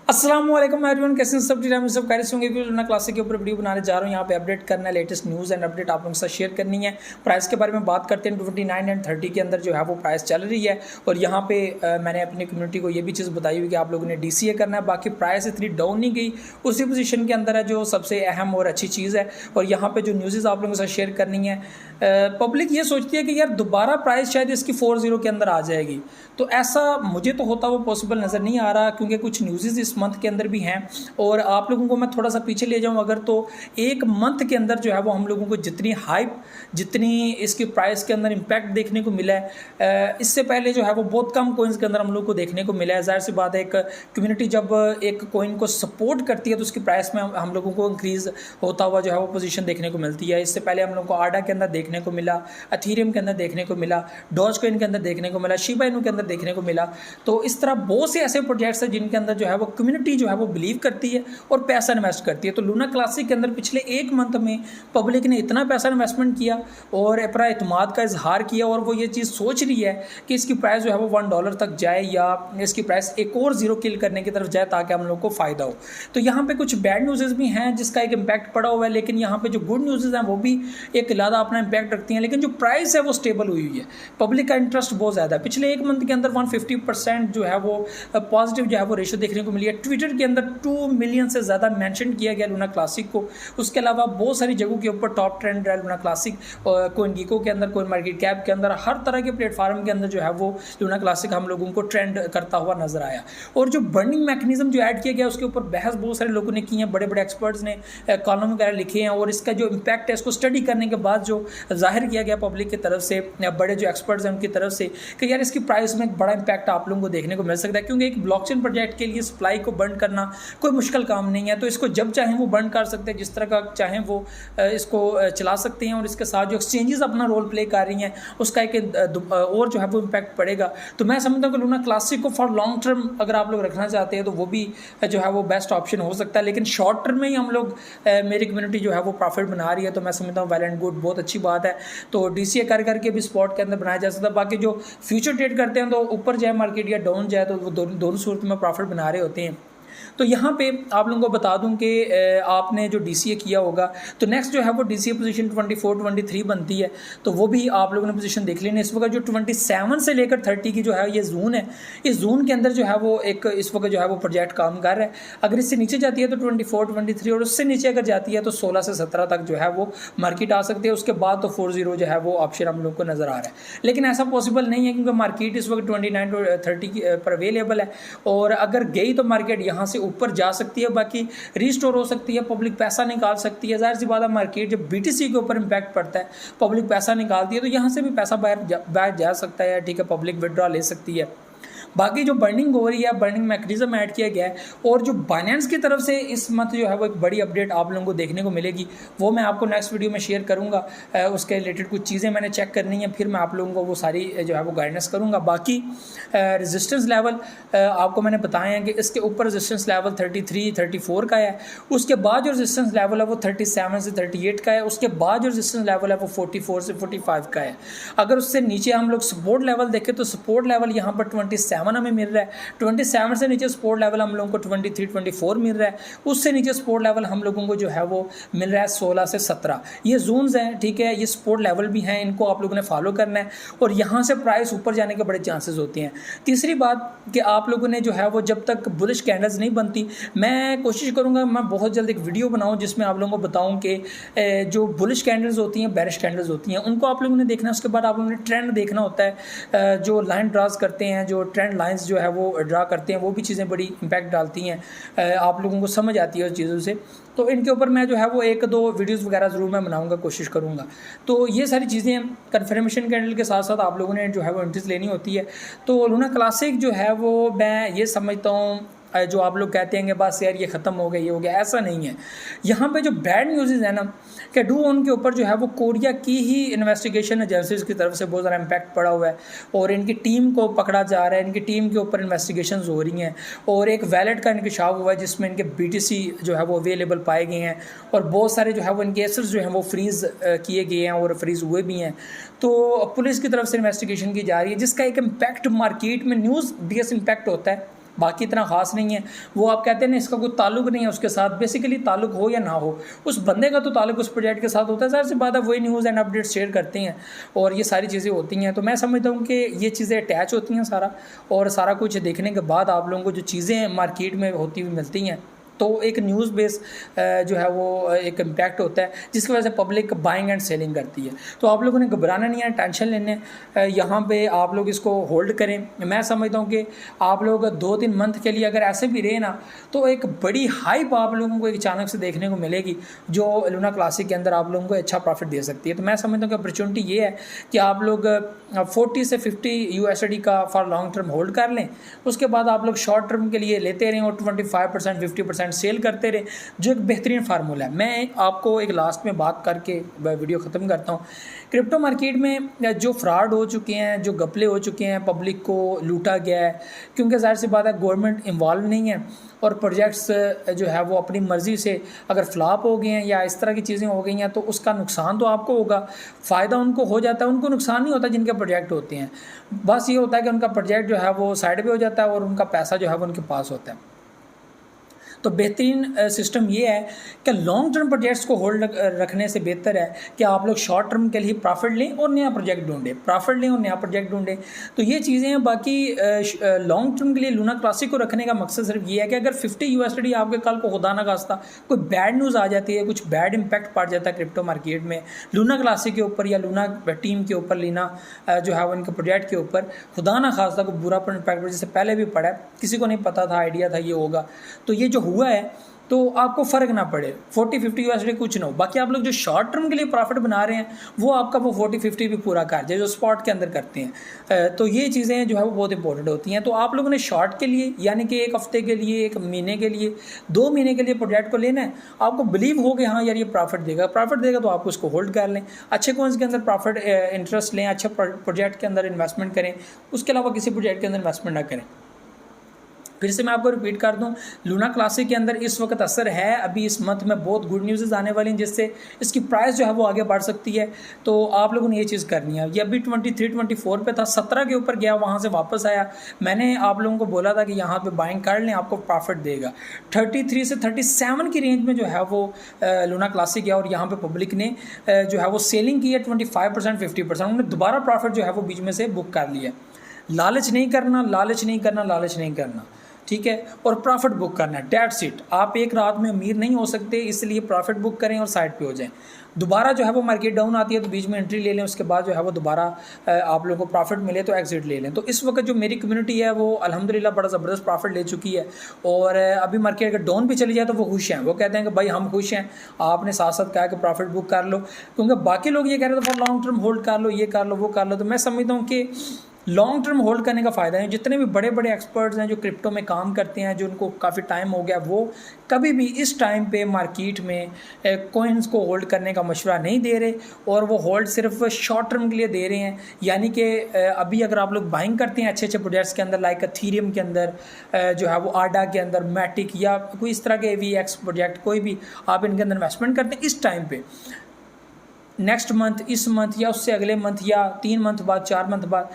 अस्सलाम वालेकुम एवरीवन, कैसे हैं सब? ठीक है, सब खैरियत होंगे। लूना क्लासिक के ऊपर वीडियो बनाने जा रहा हूँ। यहाँ पे अपडेट करना है, लेटेस्ट न्यूज़ एंड अपडेट आप लोगों के साथ शेयर करनी है। प्राइस के बारे में बात करते हैं। 29 एंड 30 के अंदर जो है वो प्राइस चल रही है। और यहाँ पे मैंने अपनी कम्युनिटी को ये भी चीज़ बताई हुई कि आप लोगों ने DCA करना है। बाकी प्राइस इतनी डाउन नहीं गई, उसी पोजीशन के अंदर है, जो सबसे अहम और अच्छी चीज़ है। और यहाँ पे जो न्यूज़ आप लोगों के साथ शेयर करनी है, पब्लिक ये सोचती है कि यार दोबारा प्राइस शायद इसकी 40 के अंदर आ जाएगी। तो ऐसा मुझे तो होता वो पॉसिबल नज़र नहीं आ रहा, क्योंकि कुछ न्यूज़ इस मंथ के अंदर भी हैं। और आप लोगों को मैं थोड़ा सा पीछे ले जाऊं अगर, तो एक मंथ के अंदर जो है वो हम लोगों को जितनी हाइप, जितनी इसकी प्राइस के अंदर इम्पैक्ट देखने को मिला है, इससे पहले जो है वो बहुत कम कोइंस के अंदर हम लोग को देखने को मिला है। ज़ाहिर सी बात है, एक कम्युनिटी जब एक कोइन को सपोर्ट करती है तो उसकी प्राइस में हम लोगों को इंक्रीज़ होता हुआ जो है वो पोजीशन देखने को मिलती है। इससे पहले हम लोग को आडा के अंदर देखने को मिला, अथीरियम के अंदर देखने को मिला, डॉज कॉइन के अंदर देखने को मिला, शिबा इनू के अंदर देखने को मिला। तो इस तरह बहुत से ऐसे प्रोजेक्ट्स हैं जिनके अंदर जो है वो कम्युनिटी जो है वो बिलीव करती है और पैसा इन्वेस्ट करती है। तो लूना क्लासिक के अंदर पिछले एक मंथ में पब्लिक ने इतना पैसा इन्वेस्टमेंट किया और अपना इत्मीनान का इजहार किया, और वो ये चीज़ सोच रही है कि इसकी प्राइस जो है वो $1 तक जाए या इसकी प्राइस एक और जीरो किल करने की तरफ जाए, ताकि हम लोग को फ़ायदा हो। तो यहाँ पे कुछ बैड न्यूज़ भी हैं जिसका एक इम्पैक्ट पड़ा हुआ है, लेकिन यहाँ पे जो गुड न्यूज़ हैं वो भी एक ज़्यादा अपना इम्पैक्ट रखती हैं। लेकिन जो प्राइस है वो स्टेबल हुई हुई है, पब्लिक का इंटरेस्ट बहुत ज़्यादा है। पिछले एक मंथ के अंदर 150% जो है वो पॉजिटिव जो है वो रेशो देखने को मिली है। ट्विटर के अंदर 2 मिलियन से ज़्यादा मेंशन किया गया लूना क्लासिक को। उसके अलावा बहुत सारी जगहों के ऊपर टॉप ट्रेंड रहा लूना क्लासिक, कोइन गीको के अंदर, कोइन मार्केट कैप के अंदर, हर तरह के प्लेटफॉर्म के अंदर जो है वो लूना क्लासिक हम लोगों को ट्रेंड करता हुआ नजर आया। और जो बर्निंग मैकेनिज्म जो ऐड किया गया उसके ऊपर बहस बहुत सारे लोगों ने की है, बड़े बड़े एक्सपर्ट्स ने कॉलम वगैरह लिखे हैं, और इसका जो इम्पैक्ट है इसको स्टडी करने के बाद जो जाहिर किया गया पब्लिक की तरफ से, बड़े जो एक्सपर्ट्स हैं उनकी तरफ से, कि यार इसकी प्राइस में एक बड़ा इंपैक्ट आप लोगों को देखने को मिल सकता है। क्योंकि एक ब्लॉकचेन प्रोजेक्ट के लिए सप्लाई को बर्न करना कोई मुश्किल काम नहीं है। तो इसको जब चाहें वो बर्न कर सकते हैं, जिस तरह का चाहें वो इसको चला सकते हैं। और इसके साथ जो एक्सचेंजेस अपना रोल प्ले कर रही हैं उसका एक और जो है वो इम्पैक्ट पड़ेगा। तो मैं समझता हूँ कि लूना क्लासिक को फॉर लॉन्ग टर्म अगर आप लोग रखना चाहते हैं तो वो भी जो है वो बेस्ट ऑप्शन हो सकता है। लेकिन शॉर्ट टर्म में ही हम लोग, मेरी कम्युनिटी जो है वो प्रॉफिट बना रही है, तो मैं समझता हूँ वेल एंड गुड, बहुत अच्छी बात है। तो DCA कर करके भी स्पॉट के अंदर बनाया जा सकता है। बाकी जो फ्यूचर ट्रेड करते हैं तो ऊपर जाए मार्केट या डाउन जाए तो वो दोनों सूरत में प्रॉफिट बना रहे होते हैं। तो यहाँ पे आप लोगों को बता दूं कि आपने जो DCA किया होगा तो नेक्स्ट जो है वो DCA पोजीशन 24-23 बनती है, तो वो भी आप लोगों ने पोजीशन देख लेनी है। इस वक्त जो 27 से लेकर 30 की जो है ये जोन है, इस जोन के अंदर जो है वो एक इस वक्त जो है वो प्रोजेक्ट काम कर रहा है। अगर इससे नीचे जाती है तो 24-23, और उससे नीचे अगर जाती है तो 16 से 17 तक जो है वो मार्केट आ सकती है। उसके बाद तो 40 जो है वो ऑप्शन हम लोग को नज़र आ रहा है। लेकिन ऐसा पॉसिबल नहीं है, क्योंकि मार्केट इस वक्त 29-30 पर अवेलेबल है, और अगर गई तो मार्केट यहाँ से ऊपर जा सकती है, बाकी रिस्टोर हो सकती है, पब्लिक पैसा निकाल सकती है। जाहिर सी बात है, मार्केट जब BTC के ऊपर इम्पैक्ट पड़ता है, पब्लिक पैसा निकालती है, तो यहाँ से भी पैसा बाहर जा सकता है। ठीक है, पब्लिक विड्रॉ ले सकती है। बाकी जो बर्निंग हो रही है, बर्निंग मैकेनिज्म ऐड किया गया है, और जो बाइनेंस की तरफ से इस मंथ जो है वो एक बड़ी अपडेट आप लोगों को देखने को मिलेगी, वो मैं आपको नेक्स्ट वीडियो में शेयर करूंगा। उसके रिलेटेड कुछ चीज़ें मैंने चेक करनी है, फिर मैं आप लोगों को वो सारी जो है वो गाइडेंस करूंगा। बाकी रेजिस्टेंस लेवल आपको मैंने बताया है कि इसके ऊपर रेजिस्टेंस लेवल 33-34 का है। उसके बाद जो रेजिस्टेंस लेवल है वो 37 से 38 का है। उसके बाद जो रेजिस्टेंस लेवल है वो 44 से 45 का है। अगर उससे नीचे हम लोग सपोर्ट लेवल देखें तो सपोर्ट लेवल यहाँ पर 27 हमें मिल रहा है। 27 से नीचे सपोर्ट लेवल हम लोगों को 23-24 मिल रहा है। उससे नीचे सपोर्ट लेवल हम लोगों को जो है वो मिल रहा है 16 से 17। ये जोन्स हैं, ठीक है, ये सपोर्ट लेवल भी हैं, इनको आप लोगों ने फॉलो करना है, और यहाँ से प्राइस ऊपर जाने के बड़े चांसेस होते हैं। तीसरी बात कि आप लोगों ने जो है वो जब तक बुलिश कैंडल्स नहीं बनती, मैं कोशिश करूँगा मैं बहुत जल्द एक वीडियो बनाऊँ जिसमें आप लोगों को बताऊँ कि जो बुलिश कैंडल्स होती हैं, बेरिश कैंडल्स होती हैं, उनको आप लोगों ने देखना है। उसके बाद आप लोगों ने ट्रेंड देखना होता है, जो लाइन ड्राज करते हैं, जो ट्रेंड लाइंस जो है वो ड्रा करते हैं, वो भी चीज़ें बड़ी इम्पैक्ट डालती हैं, आप लोगों को समझ आती है उस चीज़ों से। तो इनके ऊपर मैं जो है वो 1-2 वीडियोस वगैरह ज़रूर मैं बनाऊंगा, कोशिश करूंगा। तो ये सारी चीज़ें कन्फर्मेशन कैंडल के साथ साथ आप लोगों ने जो है वो एंट्रीज लेनी होती है। तो लूना क्लासिक जो है वो मैं ये समझता हूँ, जो आप लोग कहते हैं कि बस यार ये ख़त्म हो गया, ये हो गया, ऐसा नहीं है। यहाँ पे जो बैड न्यूज़ है ना कि डू ऑन के ऊपर जो है वो कोरिया की ही इन्वेस्टिगेशन एजेंसीज की तरफ से बहुत ज़्यादा इम्पैक्ट पड़ा हुआ है, और इनकी टीम को पकड़ा जा रहा है, इनकी टीम के ऊपर इन्वेस्टिगेशन हो रही हैं, और एक वैलेट का इंकशाफ हुआ है जिसमें इनके BTC जो है वो अवेलेबल पाए गए हैं, और बहुत सारे जो है वो इनके एसेट्स जो हैं वो फ्रीज़ किए गए हैं और फ्रीज़ हुए भी हैं। तो पुलिस की तरफ से इन्वेस्टिगेशन की जा रही है, जिसका एक इम्पैक्ट मार्केट में न्यूज़ बेस इम्पैक्ट होता है। बाकी इतना ख़ास नहीं है। वो आप कहते हैं ना इसका कोई ताल्लुक नहीं है उसके साथ, बेसिकली ताल्लुक हो या ना हो, उस बंदे का तो ताल्लुक उस प्रोजेक्ट के साथ होता है। ज़ाहिर सी बात है वही न्यूज़ एंड अपडेट्स शेयर करते हैं और ये सारी चीज़ें होती हैं। तो मैं समझता हूँ कि ये चीज़ें अटैच होती हैं सारा, और सारा कुछ देखने के बाद आप लोगों को जो चीज़ें मार्केट में होती हुई मिलती हैं तो एक न्यूज़ बेस जो है वो एक इम्पैक्ट होता है जिसकी वजह से पब्लिक बाइंग एंड सेलिंग करती है। तो आप लोगों ने घबराना नहीं है, टेंशन लेने, यहाँ पे आप लोग इसको होल्ड करें। मैं समझता हूँ कि आप लोग 2-3 मंथ के लिए अगर ऐसे भी रहे ना तो एक बड़ी हाइप आप लोगों को एक अचानक से देखने को मिलेगी जो लूना क्लासिक के अंदर आप लोगों को अच्छा प्रॉफिट दे सकती है। तो मैं समझता हूँ कि अपॉर्चुनिटी ये है कि आप लोग 40 से 50 USD का फॉर लॉन्ग टर्म होल्ड कर लें, उसके बाद आप लोग शॉर्ट टर्म के लिए लेते रहें और 25% 50% सेल करते रहे, जो एक बेहतरीन फार्मूला है। मैं आपको एक लास्ट में बात करके वीडियो ख़त्म करता हूँ। क्रिप्टो मार्केट में जो फ्रॉड हो चुके हैं, जो घपले हो चुके हैं, पब्लिक को लूटा गया है, क्योंकि ज़ाहिर सी बात है गवर्नमेंट इन्वॉल्व नहीं है और प्रोजेक्ट्स जो है वो अपनी मर्ज़ी से अगर फ्लॉप हो गए हैं या इस तरह की चीज़ें हो गई हैं तो उसका नुकसान तो आपको होगा, फ़ायदा उनको हो जाता है, उनको नुकसान नहीं होता जिनके प्रोजेक्ट होते हैं। बस ये होता है कि उनका प्रोजेक्ट जो है वो साइड पे हो जाता है और उनका पैसा जो है वो उनके पास होता है। तो बेहतरीन सिस्टम ये है कि लॉन्ग टर्म प्रोजेक्ट्स को होल्ड रखने से बेहतर है कि आप लोग शॉर्ट टर्म के लिए प्रॉफिट लें और नया प्रोजेक्ट ढूंढें, प्रॉफिट लें और नया प्रोजेक्ट ढूंढें। तो ये चीज़ें हैं। बाकी लॉन्ग टर्म के लिए लूना क्लासिक को रखने का मकसद सिर्फ ये है कि अगर 50 USD आपके कल को खुदा ना खास्ता कोई बैड न्यूज़ आ जाती है, कुछ बैड इम्पैक्ट पड़ जाता है क्रिप्टो मार्केट में लूना क्लासिक के ऊपर या लूना टीम के ऊपर, लीना जो है वो इनके प्रोजेक्ट के ऊपर खुदा ना खास्ता कोई बुरा इम्पैक्ट जैसे पहले भी पड़ा है, किसी को नहीं पता था, आइडिया था ये होगा, तो ये जो हुआ है तो आपको फ़र्क ना पड़े, 40-50 USD कुछ ना हो। बाकी आप लोग जो शॉर्ट टर्म के लिए प्रॉफिट बना रहे हैं वो आपका वो 40-50 भी पूरा कर जाए जो स्पॉट के अंदर करते हैं। तो ये चीज़ें जो है वो बहुत इंपॉर्टेंट होती हैं। तो आप लोगों ने शॉर्ट के लिए यानी कि 1 हफ्ते के लिए, 1 महीने के लिए, 2 महीने के लिए प्रोजेक्ट को लेना है, आपको बिलीव हो कि हाँ यार ये प्रॉफिट देगा तो आप उसको होल्ड कर लें, अच्छे कॉइन्स के अंदर प्रॉफिट इंटरेस्ट लें, अच्छे प्रोजेक्ट के अंदर इन्वेस्टमेंट करें, उसके अलावा किसी प्रोजेक्ट के अंदर इन्वेस्टमेंट ना करें। फिर से मैं आपको रिपीट कर दूं, लूना क्लासिक के अंदर इस वक्त असर है, अभी इस मंथ में बहुत गुड न्यूज़ आने वाली हैं जिससे इसकी प्राइस जो है वो आगे बढ़ सकती है। तो आप लोगों ने ये चीज़ करनी है। ये अभी 23-24 पे था, 17 के ऊपर गया, वहाँ से वापस आया। मैंने आप लोगों को बोला था कि यहाँ पे बाइंग कर लें, आपको प्रॉफिट देगा। 33 से 37 की रेंज में जो है वो लूना क्लासिक है और यहाँ पर पब्लिक ने जो है वो सेलिंग की है 25% 50%। उन्होंने दोबारा प्रॉफिट जो है वो बीच में से बुक कर लिया। लालच नहीं करना, ठीक है, और प्रॉफिट बुक करना है, डेट्स इट। आप एक रात में अमीर नहीं हो सकते, इसलिए प्रॉफिट बुक करें और साइड पे हो जाएं। दोबारा जो है वो मार्केट डाउन आती है तो बीच में एंट्री ले लें, उसके बाद जो है वो दोबारा आप लोगों को प्रॉफिट मिले तो एग्जिट ले लें। तो इस वक्त जो मेरी कम्युनिटी है वो अल्हम्दुलिल्लाह बड़ा ज़बरदस्त प्रॉफिट ले चुकी है और अभी मार्केट अगर डाउन भी चली जाए तो वो खुश हैं, वो कहते हैं कि भाई हम खुश हैं, आपने साथ साथ कहा कि प्रॉफिट बुक कर लो, क्योंकि बाकी लोग ये कह रहे थे फॉर लॉन्ग टर्म होल्ड कर लो, ये कर लो, वो कर लो। तो मैं समझता हूँ कि लॉन्ग टर्म होल्ड करने का फ़ायदा है। जितने भी बड़े बड़े एक्सपर्ट्स हैं जो क्रिप्टो में काम करते हैं, जो उनको काफ़ी टाइम हो गया, वो कभी भी इस टाइम पे मार्केट में कॉइन्स को होल्ड करने का मशवरा नहीं दे रहे और वो होल्ड सिर्फ शॉर्ट टर्म के लिए दे रहे हैं। यानी कि अभी अगर आप लोग बाइंग करते हैं अच्छे अच्छे प्रोजेक्ट्स के अंदर, लाइक एथेरियम के अंदर जो है वो आडा के अंदर, मैटिक या कोई इस तरह के AVX प्रोजेक्ट, कोई भी आप इनके अंदर इन्वेस्टमेंट करते हैं इस टाइम पर, नेक्स्ट मंथ, इस मंथ या उससे अगले मंथ या 3 मंथ बाद, 4 मंथ बाद,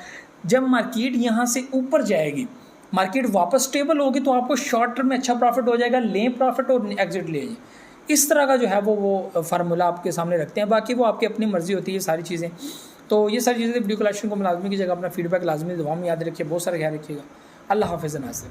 जब मार्केट यहाँ से ऊपर जाएगी, मार्केट वापस स्टेबल होगी तो आपको शॉर्ट टर्म में अच्छा प्रॉफिट हो जाएगा, लें प्रॉफिट और एग्जिट ले जाइए। इस तरह का जो है वो फार्मूला आपके सामने रखते हैं। बाकी वो आपकी अपनी मर्जी होती है सारी चीज़ें। तो ये सारी चीज़ें वीडियो कलेक्शन को लाजमी कीजिएगा, अपना फीडबैक लाजमी दुआ में याद रखिए, बहुत सारा ख्याल रखिएगा। अल्लाह हाफ़िज़ नाज़िर।